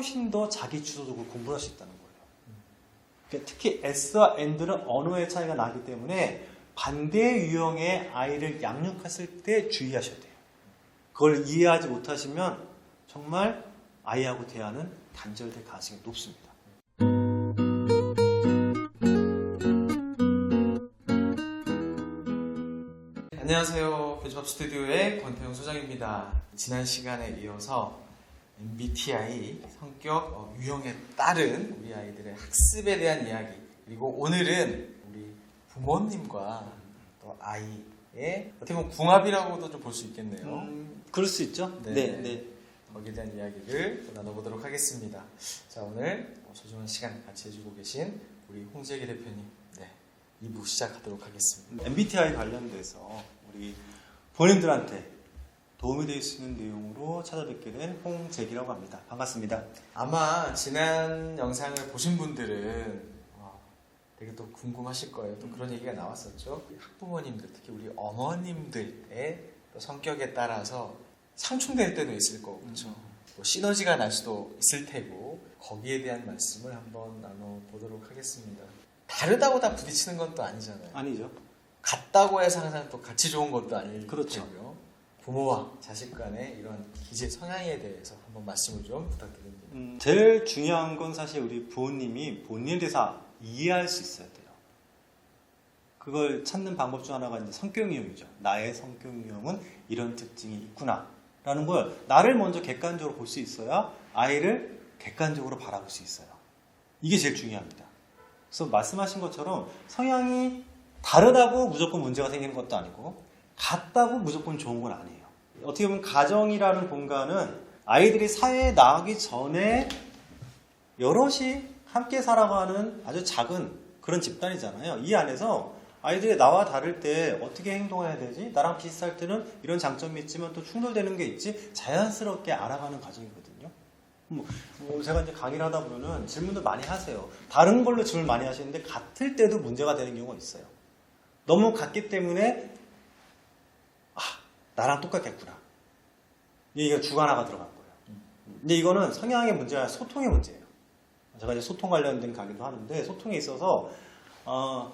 훨씬 더 자기 주도적으로 공부를 할 수 있다는 거예요. 그러니까 특히 S와 N들은 언어의 차이가 나기 때문에 반대 유형의 아이를 양육했을 때 주의하셔야 돼요. 그걸 이해하지 못하시면 정말 아이하고 대화는 단절될 가능성이 높습니다. 안녕하세요. 교집합 스튜디오의 권태용 소장입니다. 지난 시간에 이어서 MBTI 성격 유형에 따른 우리 아이들의 학습에 대한 이야기, 그리고 오늘은 우리 부모님과 또 아이의 어떻게 보면 궁합이라고도 좀 볼 수 있겠네요. 그럴 수 있죠. 네. 거기에 대한 이야기를 또 나눠보도록 하겠습니다. 자, 오늘 소중한 시간 같이 해주고 계신 우리 홍재기 대표님, 2부 시작하도록 하겠습니다. MBTI 관련돼서 우리 본인들한테 도움이 될 수 있는 내용으로 찾아뵙게 된 홍재기라고 합니다. 반갑습니다. 아마 지난 영상을 보신 분들은 되게 또 궁금하실 거예요. 또 그런 얘기가 나왔었죠. 학부모님들, 특히 우리 어머님들의 또 성격에 따라서 상충될 때도 있을 거고, 그렇죠? 또 시너지가 날 수도 있을 테고, 거기에 대한 말씀을 한번 나눠보도록 하겠습니다. 다르다고 다 부딪히는 건 또 아니잖아요. 아니죠. 같다고 해서 항상 또 같이 좋은 것도 아닐 그렇죠. 테고요. 부모와 자식 간의 이런 기질 성향에 대해서 한번 말씀을 좀 부탁드립니다. 제일 중요한 건 사실 우리 부모님이 본인에 대해서 이해할 수 있어야 돼요. 그걸 찾는 방법 중 하나가 이제 성격 유형이죠. 나의 성격 유형은 이런 특징이 있구나 라는 걸 나를 먼저 객관적으로 볼 수 있어야 아이를 객관적으로 바라볼 수 있어요. 이게 제일 중요합니다. 그래서 말씀하신 것처럼 성향이 다르다고 무조건 문제가 생기는 것도 아니고 같다고 무조건 좋은 건 아니에요. 어떻게 보면 가정이라는 공간은 아이들이 사회에 나가기 전에 여럿이 함께 살아가는 아주 작은 그런 집단이잖아요. 이 안에서 아이들이 나와 다를 때 어떻게 행동해야 되지? 나랑 비슷할 때는 이런 장점이 있지만 또 충돌되는 게 있지? 자연스럽게 알아가는 과정이거든요. 제가 이제 강의를 하다 보면은 질문도 많이 하세요. 다른 걸로 질문 많이 하시는데 같을 때도 문제가 되는 경우가 있어요. 너무 같기 때문에 나랑 똑같겠구나. 이게 주관화가 들어간 거예요. 근데 이거는 성향의 문제가 아니라 소통의 문제예요. 제가 이제 소통 관련된 강의도 하는데 소통에 있어서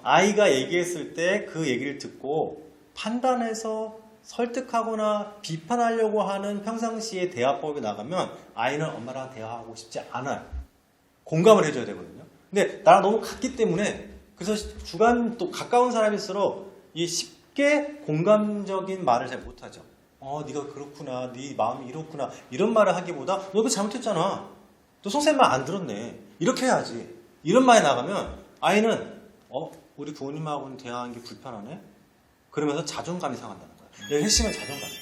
아이가 얘기했을 때 그 얘기를 듣고 판단해서 설득하거나 비판하려고 하는 평상시에 대화법이 나가면 아이는 엄마랑 대화하고 싶지 않아요. 공감을 해줘야 되거든요. 근데 나랑 너무 같기 때문에 그래서 주관 또 가까운 사람일수록 이 쉽게 공감적인 말을 잘 못하죠. 네가 그렇구나, 네 마음이 이렇구나 이런 말을 하기보다 너 이거 잘못했잖아. 또 선생님 말 안 들었네. 이렇게 해야지. 이런 말이 나가면 아이는 우리 부모님하고는 대화하는 게 불편하네. 그러면서 자존감이 상한다는 거예요. 여기 핵심은 자존감이에요.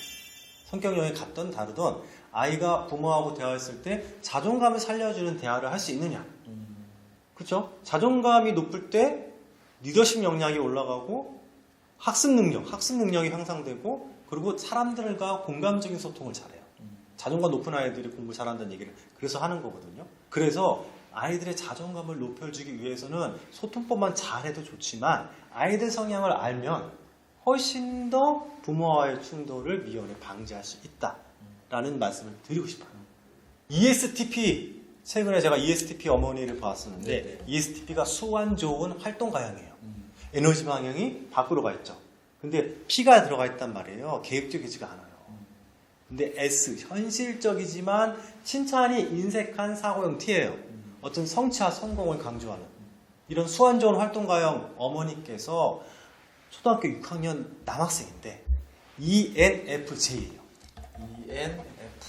성격형이 같든 다르든 아이가 부모하고 대화했을 때 자존감을 살려주는 대화를 할 수 있느냐. 그렇죠? 자존감이 높을 때 리더십 역량이 올라가고 학습 능력이 향상되고 그리고 사람들과 공감적인 소통을 잘해요. 자존감 높은 아이들이 공부 잘한다는 얘기를 그래서 하는 거거든요. 그래서 아이들의 자존감을 높여주기 위해서는 소통법만 잘해도 좋지만 아이들 성향을 알면 훨씬 더 부모와의 충돌을 미연에 방지할 수 있다라는 말씀을 드리고 싶어요. ESTP, 최근에 제가 ESTP 어머니를 봤었는데 네네. ESTP가 수완 좋은 활동 가형이에요. 에너지 방향이 밖으로 가 있죠. 근데 P가 들어가 있단 말이에요. 계획적이지가 않아요. 근데 S, 현실적이지만 칭찬이 인색한 사고형 T예요. 어떤 성취와 성공을 강조하는 이런 수완 좋은 활동 가형 어머니께서 초등학교 6학년 남학생인데 ENFJ예요.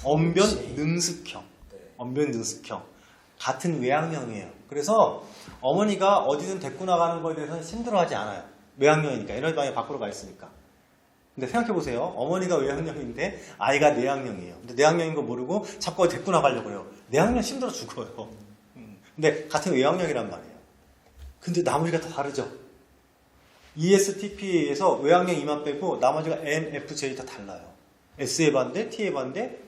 언변 능숙형. 언변 능숙형. 같은 외향형이에요. 그래서 어머니가 어디든 데리고 나가는 거에 대해서는 힘들어하지 않아요. 외향형이니까 에너지 방향이 밖으로 가 있으니까. 근데 생각해보세요. 어머니가 외향형인데 아이가 내향형이에요. 근데 내향형인 거 모르고 자꾸 어디 데리고 나가려고 해요. 내향형 힘들어 죽어요. 근데 같은 외향형이란 말이에요. 근데 나머지가 다 다르죠. ESTP에서 외향형 2만 빼고 나머지가 NFJ 다 달라요. S에 반대, T에 반대,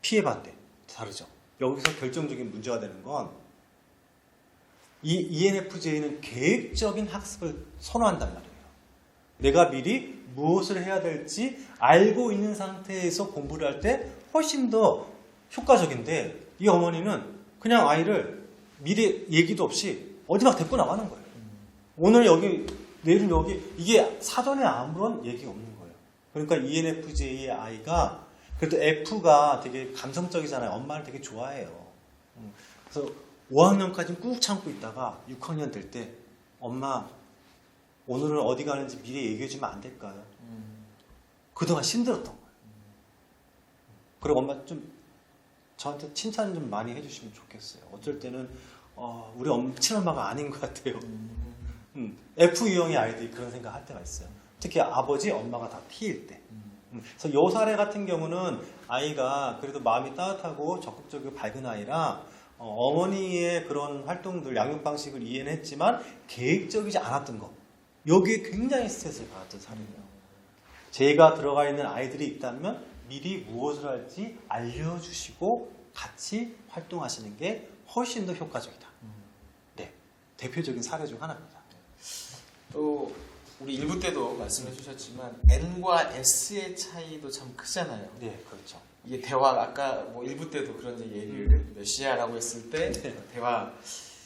P에 반대. 다르죠. 여기서 결정적인 문제가 되는 건 이 ENFJ는 계획적인 학습을 선호한단 말이에요. 내가 미리 무엇을 해야 될지 알고 있는 상태에서 공부를 할 때 훨씬 더 효과적인데 이 어머니는 그냥 아이를 미래 얘기도 없이 어디 막 데리고 나가는 거예요. 오늘 여기, 내일은 여기, 이게 사전에 아무런 얘기가 없는 거예요. 그러니까 ENFJ의 아이가, 그래도 F가 되게 감성적이잖아요. 엄마를 되게 좋아해요. 그래서 5학년까지 꾹 참고 있다가 6학년 될 때, 엄마, 오늘은 어디 가는지 미리 얘기해주면 안 될까요? 그동안 힘들었던 거예요. 그리고 엄마 좀 저한테 칭찬 좀 많이 해주시면 좋겠어요. 어쩔 때는 우리 친엄마가 아닌 것 같아요. F 유형의 아이들이 그런 생각 할 때가 있어요. 특히 아버지, 엄마가 다 T일 때. 그래서 요 사례 같은 경우는 아이가 그래도 마음이 따뜻하고 적극적이고 밝은 아이라 어머니의 그런 활동들, 양육 방식을 이해는 했지만 계획적이지 않았던 것. 여기에 굉장히 스트레스를 받았던 사례예요. 제가 들어가 있는 아이들이 있다면 미리 무엇을 할지 알려주시고 같이 활동하시는 게 훨씬 더 효과적이다. 네, 대표적인 사례 중 하나입니다. 또 우리 1부 때도 말씀해 주셨지만 N과 S의 차이도 참 크잖아요. 네, 그렇죠. 이게 대화, 아까 뭐 1부 때도 그런 얘기를 몇 시야라고 했을 때 대화,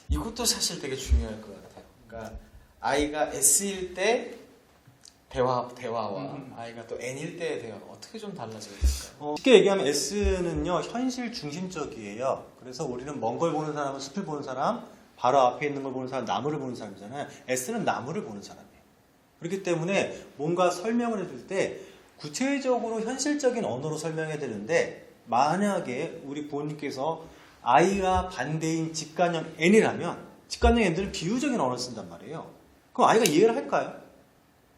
이것도 사실 되게 중요할 것 같아요. 그러니까 아이가 S일 때 대화와 아이가 또 N일 때의 대화 어떻게 좀 달라져야 될까요? 쉽게 얘기하면 S는요 현실 중심적이에요. 그래서 우리는 먼 걸 보는 사람은 숲을 보는 사람, 바로 앞에 있는 걸 보는 사람, 나무를 보는 사람이잖아요. S는 나무를 보는 사람이에요. 그렇기 때문에 뭔가 설명을 해줄 때 구체적으로 현실적인 언어로 설명해야 되는데, 만약에 우리 부모님께서 아이가 반대인 직관형 N이라면 직관형 N들은 비유적인 언어를 쓴단 말이에요. 그럼 아이가 이해를 할까요?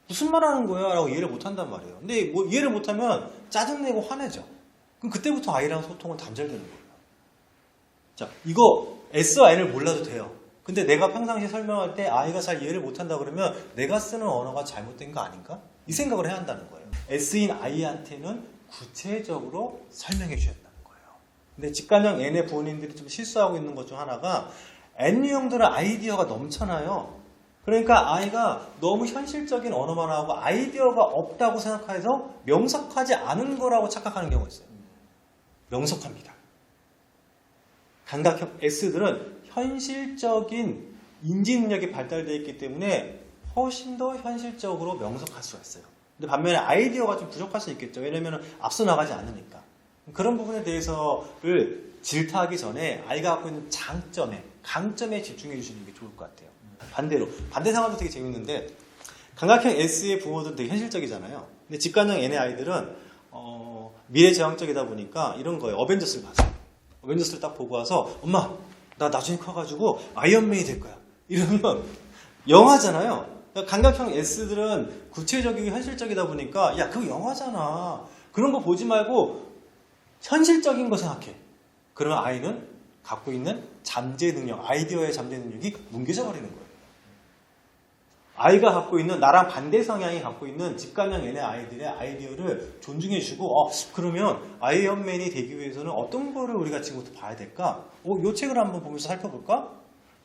무슨 말 하는 거야? 라고 이해를 못 한단 말이에요. 근데 뭐 이해를 못하면 짜증내고 화내죠. 그럼 그때부터 아이랑 소통은 단절되는 거예요. 자, 이거 S와 N을 몰라도 돼요. 근데 내가 평상시에 설명할 때 아이가 잘 이해를 못한다 그러면 내가 쓰는 언어가 잘못된 거 아닌가? 이 생각을 해야 한다는 거예요. S인 아이한테는 구체적으로 설명해 주셔야 한다는 거예요. 근데 직관형 N의 부모님들이 좀 실수하고 있는 것 중 하나가, N 유형들은 아이디어가 넘쳐나요. 그러니까 아이가 너무 현실적인 언어만 하고 아이디어가 없다고 생각해서 명석하지 않은 거라고 착각하는 경우가 있어요. 명석합니다. 감각형 S들은 현실적인 인지 능력이 발달되어 있기 때문에 훨씬 더 현실적으로 명석할 수가 있어요. 근데 반면에 아이디어가 좀 부족할 수 있겠죠. 왜냐면 앞서 나가지 않으니까. 그런 부분에 대해서를 질타하기 전에 아이가 갖고 있는 장점에, 강점에 집중해 주시는 게 좋을 것 같아요. 반대로, 반대 상황도 되게 재밌는데, 감각형 S의 부모들은 되게 현실적이잖아요. 근데 직관형 N의 아이들은 미래지향적이다 보니까 이런 거예요. 어벤져스를 봤어요. 어벤져스를 딱 보고 와서 엄마, 나 나중에 커가지고 아이언맨이 될 거야. 이러면 영화잖아요. 그러니까 감각형 S들은 구체적이고 현실적이다 보니까 야, 그거 영화잖아. 그런 거 보지 말고 현실적인 거 생각해. 그러면 아이는 갖고 있는 잠재 능력, 아이디어의 잠재 능력이 뭉개져 버리는 거예요. 아이가 갖고 있는, 나랑 반대 성향이 갖고 있는 직관형 N의 아이들의 아이디어를 존중해 주고, 그러면 아이언맨이 되기 위해서는 어떤 거를 우리가 지금부터 봐야 될까? 이 책을 한번 보면서 살펴볼까?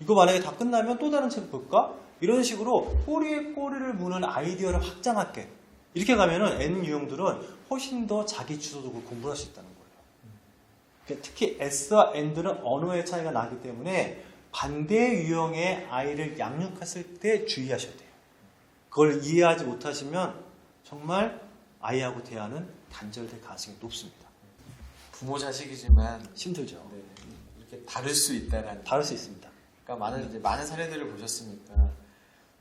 이거 만약에 다 끝나면 또 다른 책을 볼까? 이런 식으로 꼬리에 꼬리를 무는 아이디어를 확장할게. 이렇게 가면은 N 유형들은 훨씬 더 자기 주도적으로 공부를 할 수 있다는 거예요. 특히 S와 N들은 언어의 차이가 나기 때문에 반대 유형의 아이를 양육했을 때 주의하셔야 돼요. 그걸 이해하지 못하시면 정말 아이하고 대화는 단절될 가능성이 높습니다. 부모 자식이지만 힘들죠. 네, 이렇게 다를 수 있다라는. 다를 수 있습니다. 그러니까 많은 사례들을 보셨으니까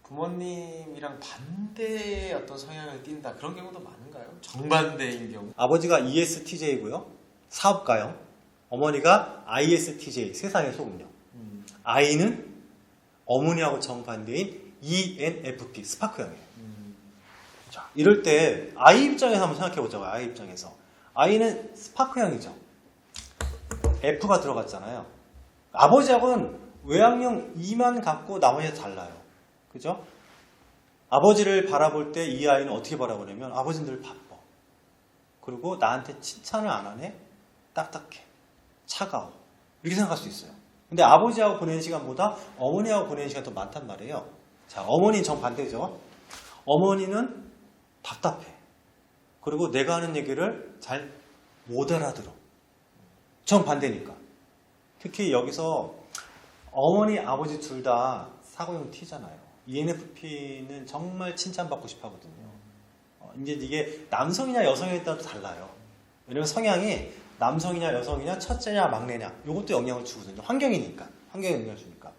부모님이랑 반대의 어떤 성향을 띈다, 그런 경우도 많은가요? 정반대인 경우. 아버지가 ESTJ고요. 사업가형. 어머니가 ISTJ, 세상의 소금력. 아이는 어머니하고 정반대인 ENFP, 스파크형이에요. 자, 이럴 때 아이 입장에서 한번 생각해보자고요. 아이 입장에서. 아이는 스파크형이죠. F가 들어갔잖아요. 아버지하고는 외향형 E만 갖고 나머지가 달라요. 그죠? 아버지를 바라볼 때 이 아이는 어떻게 바라보냐면, 아버지는 늘 바빠. 그리고 나한테 칭찬을 안 하네? 딱딱해. 차가워. 이렇게 생각할 수 있어요. 근데 아버지하고 보내는 시간보다 어머니하고 보내는 시간이 더 많단 말이에요. 자, 어머니는 정반대죠. 어머니는 답답해. 그리고 내가 하는 얘기를 잘 못 알아들어. 정반대니까. 특히 여기서 어머니, 아버지 둘 다 사고형 T잖아요. ENFP는 정말 칭찬받고 싶어 하거든요. 이제 이게 남성이냐 여성에 따라 달라요. 왜냐면 성향이 남성이냐 여성이냐 첫째냐 막내냐 이것도 영향을 주거든요. 환경이니까. 환경에 영향을 주니까.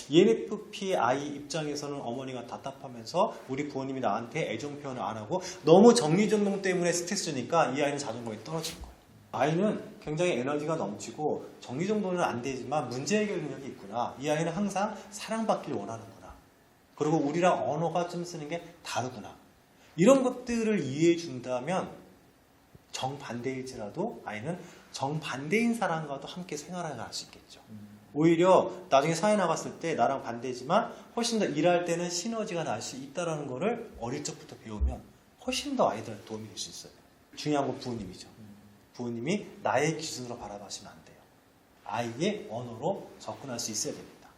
ENFP 아이 입장에서는 어머니가 답답하면서 우리 부모님이 나한테 애정 표현을 안 하고 너무 정리전동 때문에 스트레스 주니까 이 아이는 자존감이 떨어지는 거예요. 아이는 굉장히 에너지가 넘치고 정리정돈은 안 되지만 문제 해결 능력이 있구나. 이 아이는 항상 사랑받길 원하는구나. 그리고 우리랑 언어가 좀 쓰는 게 다르구나. 이런 것들을 이해해 준다면 정반대일지라도 아이는 정반대인 사람과도 함께 생활을 할 수 있겠죠. 오히려 나중에 사회 나갔을 때 나랑 반대지만 훨씬 더 일할 때는 시너지가 날 수 있다는 거를 어릴 적부터 배우면 훨씬 더 아이들한테 도움이 될 수 있어요. 중요한 건 부모님이죠. 부모님이 나의 기준으로 바라보시면 안 돼요. 아이의 언어로 접근할 수 있어야 됩니다.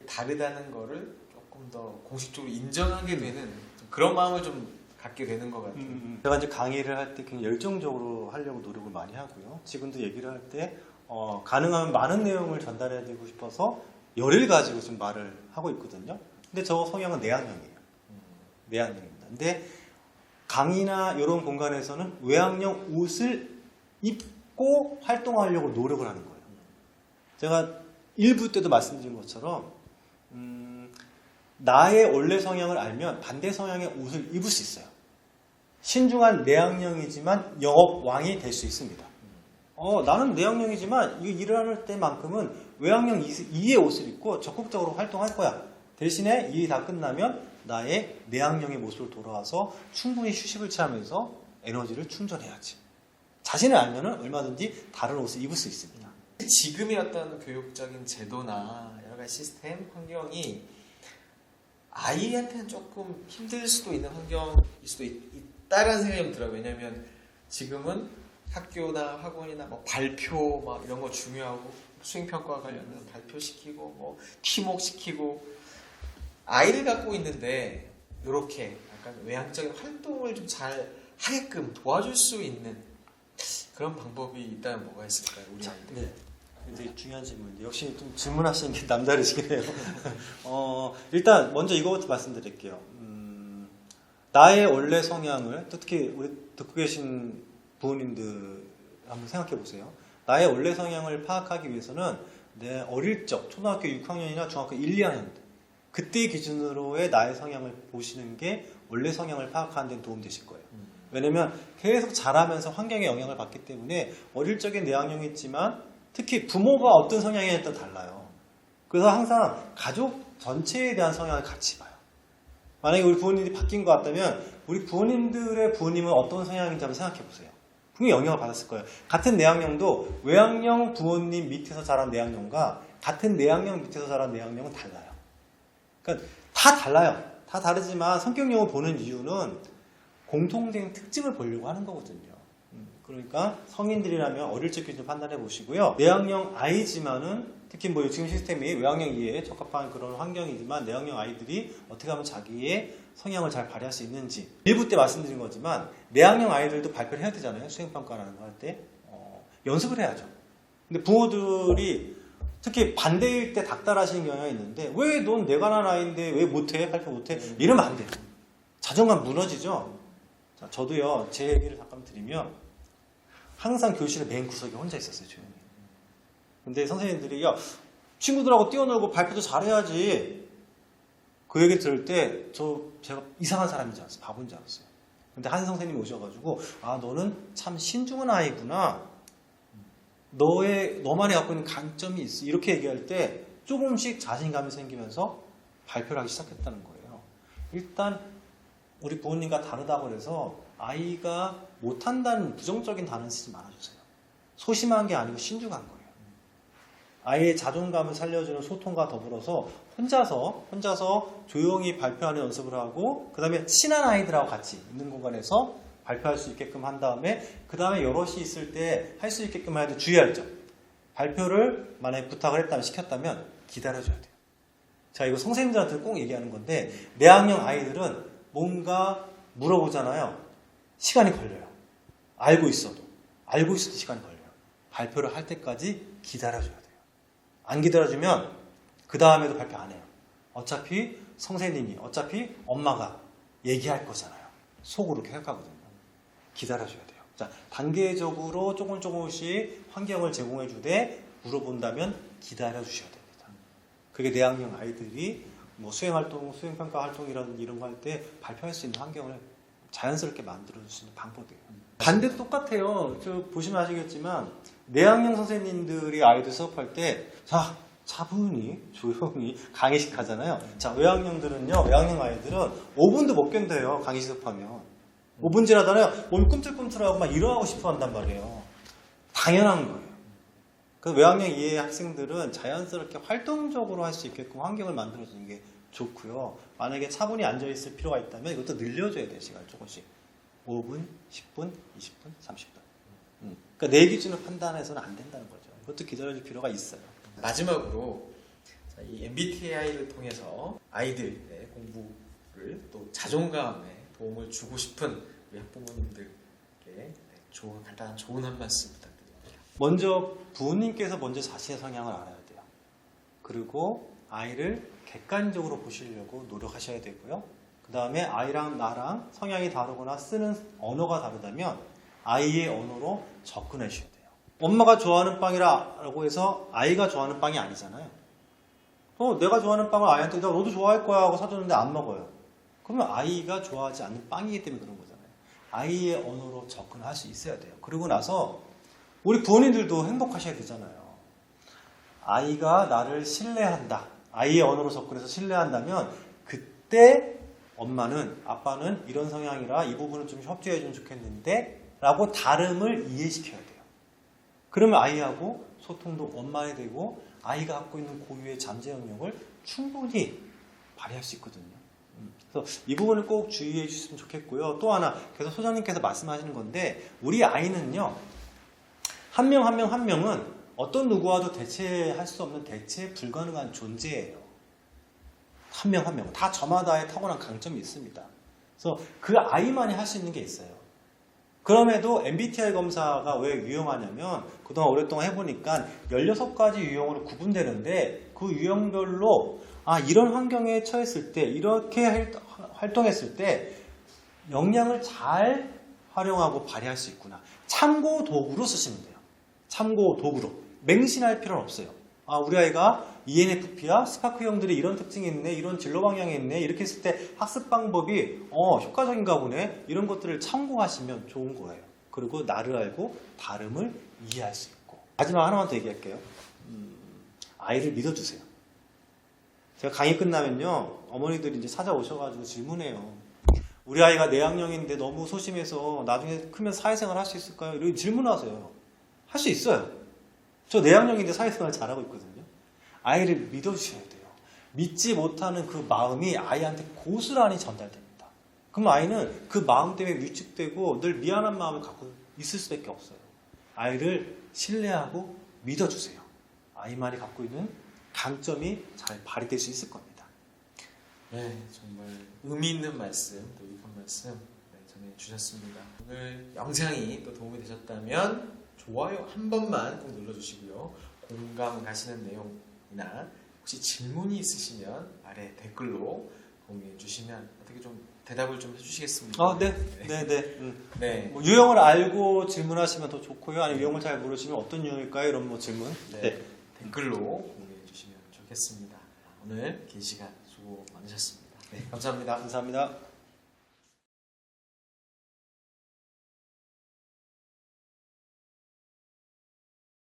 다르다는 거를 조금 더 공식적으로 인정하게 되는 좀 그런 마음을 좀 갖게 되는 것 같아요. 제가 이제 강의를 할 때 굉장히 열정적으로 하려고 노력을 많이 하고요. 지금도 얘기를 할 때 가능하면 많은 내용을 전달해드리고 싶어서 열을 가지고 좀 말을 하고 있거든요. 근데 저 성향은 내향형이에요. 내향형입니다. 근데 강의나 이런 공간에서는 외향형 옷을 입고 활동하려고 노력을 하는 거예요. 제가 1부 때도 말씀드린 것처럼 나의 원래 성향을 알면 반대 성향의 옷을 입을 수 있어요. 신중한 내향형이지만 영업왕이 될 수 있습니다. 나는 내향형이지만 이 일을 할 때만큼은 외향형 2의 옷을 입고 적극적으로 활동할 거야. 대신에 일이 다 끝나면 나의 내향형의 모습으로 돌아와서 충분히 휴식을 취하면서 에너지를 충전해야지. 자신을 알면 얼마든지 다른 옷을 입을 수 있습니다. 지금의 어떤 교육적인 제도나 여러 가지 시스템, 환경이 아이한테는 조금 힘들 수도 있는 환경일 수도 있다라는 생각이 좀 들어요. 왜냐하면 지금은 학교나 학원이나 뭐 발표 막 이런 거 중요하고 수행평가와 관련해서 발표시키고 뭐 팀웍시키고 아이를 갖고 있는데 이렇게 약간 외향적인 활동을 좀 잘 하게끔 도와줄 수 있는 그런 방법이 있다면 뭐가 있을까요? 우리 아이들. 네. 굉장히 중요한 질문인데 역시 좀 질문하시는 게 남다르시긴 해요. 일단 먼저 이거부터 말씀드릴게요. 나의 원래 성향을 특히 우리 듣고 계신 부모님들 한번 생각해 보세요. 나의 원래 성향을 파악하기 위해서는 내 어릴 적 초등학교 6학년이나 중학교 1, 2학년 그때의 기준으로의 나의 성향을 보시는 게 원래 성향을 파악하는 데 도움 되실 거예요. 왜냐면 계속 자라면서 환경의 영향을 받기 때문에 어릴 적에 내향형이 있지만 특히 부모가 어떤 성향이냐에 따라 달라요. 그래서 항상 가족 전체에 대한 성향을 같이 봐요. 만약에 우리 부모님이 바뀐 것 같다면 우리 부모님들의 부모님은 어떤 성향인지 한번 생각해 보세요. 분명히 영향을 받았을 거예요. 같은 내향형도 외향형 부모님 밑에서 자란 내향형과 같은 내향형 밑에서 자란 내향형은 달라요. 그러니까 다 달라요. 다 다르지만 성격용을 보는 이유는 공통된 특징을 보려고 하는 거거든요. 그러니까 성인들이라면 어릴 적 기준 판단해 보시고요. 내향형 아이지만은 특히 뭐 지금 시스템이 외향형 이해에 적합한 그런 환경이지만 내향형 아이들이 어떻게 하면 자기의 성향을 잘 발휘할 수 있는지 일부 때 말씀드린 거지만 내향형 아이들도 발표를 해야 되잖아요. 수행평가라는 거 할 때 연습을 해야죠. 근데 부모들이 특히 반대일 때 닥달하시는 경향이 있는데 왜 넌 내가 난 아이인데 왜 못해? 발표 못해? 이러면 안 돼요. 자존감 무너지죠. 자, 저도요 제 얘기를 잠깐 드리면 항상 교실의 맨 구석에 혼자 있었어요. 조용히. 근데 선생님들이 야 친구들하고 뛰어놀고 발표도 잘해야지 그 얘기 들을 때 제가 이상한 사람인 줄 알았어요. 바보인 줄 알았어요. 근데 한 선생님이 오셔가지고 아 너는 참 신중한 아이구나. 너만이 갖고 있는 강점이 있어. 이렇게 얘기할 때 조금씩 자신감이 생기면서 발표를 하기 시작했다는 거예요. 일단 우리 부모님과 다르다고 해서 아이가 못한다는 부정적인 단어는 쓰지 말아주세요. 소심한 게 아니고 신중한 거예요. 아이의 자존감을 살려주는 소통과 더불어서 혼자서 조용히 발표하는 연습을 하고 그 다음에 친한 아이들하고 같이 있는 공간에서 발표할 수 있게끔 한 다음에 그 다음에 여럿이 있을 때 할 수 있게끔 해야 돼. 주의할 점. 발표를 만약에 부탁을 했다면 시켰다면 기다려줘야 돼요. 자 이거 선생님들한테 꼭 얘기하는 건데 내향형 아이들은 뭔가 물어보잖아요. 시간이 걸려요. 알고 있어도 시간이 걸려요. 발표를 할 때까지 기다려줘야 돼요. 안 기다려주면 그 다음에도 발표 안 해요. 어차피 선생님이, 어차피 엄마가 얘기할 거잖아요. 속으로 생각하거든요. 기다려줘야 돼요. 자, 단계적으로 조금씩 환경을 제공해 주되 물어본다면 기다려주셔야 됩니다. 그게 내학년 아이들이 뭐 수행활동, 수행평가 활동이라든지 이런 거 할 때 발표할 수 있는 환경을 자연스럽게 만들어줄 수 있는 방법이에요. 반대도 똑같아요. 저 보시면 아시겠지만 내학년 선생님들이 아이들 수업할 때 자, 차분히 조용히 강의식 하잖아요. 자, 외학년들은요, 외학년 아이들은 5분도 못 견뎌요. 강의식 수업하면 5분 지나잖아요. 몸이 꿈틀꿈틀하고 막 일어나고 싶어 한단 말이에요. 당연한 거예요. 그 외학년 이해 학생들은 자연스럽게 활동적으로 할 수 있게끔 환경을 만들어주는 게 좋고요. 만약에 차분히 앉아있을 필요가 있다면 이것도 늘려줘야 돼요. 시간 조금씩. 5분, 10분, 20분, 30분. 그러니까 내 기준을 판단해서는 안 된다는 거죠. 이것도 기다려줄 필요가 있어요. 마지막으로 이 MBTI를 통해서 아이들의 공부를 또 자존감에 도움을 주고 싶은 우리 학부모님들께 간단한 조언 한 말씀 부탁드립니다. 먼저 부모님께서 먼저 자신의 성향을 알아야 돼요. 그리고 아이를 객관적으로 보시려고 노력하셔야 되고요. 그 다음에 아이랑 나랑 성향이 다르거나 쓰는 언어가 다르다면 아이의 언어로 접근하셔야 돼요. 엄마가 좋아하는 빵이라고 해서 아이가 좋아하는 빵이 아니잖아요. 내가 좋아하는 빵을 아이한테 너도 좋아할 거야 하고 사줬는데 안 먹어요. 그러면 아이가 좋아하지 않는 빵이기 때문에 그런 거잖아요. 아이의 언어로 접근할 수 있어야 돼요. 그리고 나서 우리 부모님들도 행복하셔야 되잖아요. 아이가 나를 신뢰한다. 아이의 언어로 접근해서 신뢰한다면 그때 엄마는 아빠는 이런 성향이라 이 부분은 좀 협조해 주면 좋겠는데 라고 다름을 이해시켜야 돼요. 그러면 아이하고 소통도 원만히 되고 아이가 갖고 있는 고유의 잠재 영역을 충분히 발휘할 수 있거든요. 그래서 이 부분을 꼭 주의해 주셨으면 좋겠고요. 또 하나 계속 소장님께서 말씀하시는 건데 우리 아이는요. 한 명 한 명은 어떤 누구와도 대체할 수 없는 대체 불가능한 존재예요. 한 명 한 명은 다 저마다의 타고난 강점이 있습니다. 그래서 그 아이만이 할 수 있는 게 있어요. 그럼에도 MBTI 검사가 왜 유용하냐면 그동안 오랫동안 해보니까 16가지 유형으로 구분되는데 그 유형별로 이런 환경에 처했을 때 이렇게 활동했을 때 역량을 잘 활용하고 발휘할 수 있구나. 참고 도구로 쓰시면 돼요. 참고 도구로. 맹신할 필요는 없어요. 우리 아이가 ENFP야 스파크 형들이 이런 특징이 있네, 이런 진로 방향이 있네, 이렇게 했을 때 학습 방법이 효과적인가 보네, 이런 것들을 참고하시면 좋은 거예요. 그리고 나를 알고 다름을 이해할 수 있고. 마지막 하나만 더 얘기할게요. 아이를 믿어주세요. 제가 강의 끝나면요, 어머니들이 이제 찾아오셔가지고 질문해요. 우리 아이가 내학령인데 너무 소심해서 나중에 크면 사회생활 할 수 있을까요? 이렇게 질문하세요. 할 수 있어요. 저 내학령인데 사회생활 잘하고 있거든요. 아이를 믿어주셔야 돼요. 믿지 못하는 그 마음이 아이한테 고스란히 전달됩니다. 그럼 아이는 그 마음 때문에 위축되고 늘 미안한 마음을 갖고 있을 수밖에 없어요. 아이를 신뢰하고 믿어주세요. 아이만이 갖고 있는 강점이 잘 발휘될 수 있을 겁니다. 네, 정말 의미 있는 말씀, 또 유익한 말씀 전해주셨습니다. 오늘 영상이 또 도움이 되셨다면 좋아요 한 번만 꼭 눌러주시고요. 공감 가시는 내용이나 혹시 질문이 있으시면 아래 댓글로 공유해 주시면 어떻게 좀 대답을 좀 해주시겠습니까? 네. 뭐 유형을 알고 질문하시면 더 좋고요. 아니면 유형을 잘 모르시면 어떤 유형일까요? 이런 뭐 질문. 댓글로 공유해 주시면 좋겠습니다. 오늘 긴 시간 수고 많으셨습니다. 네, 감사합니다. 감사합니다.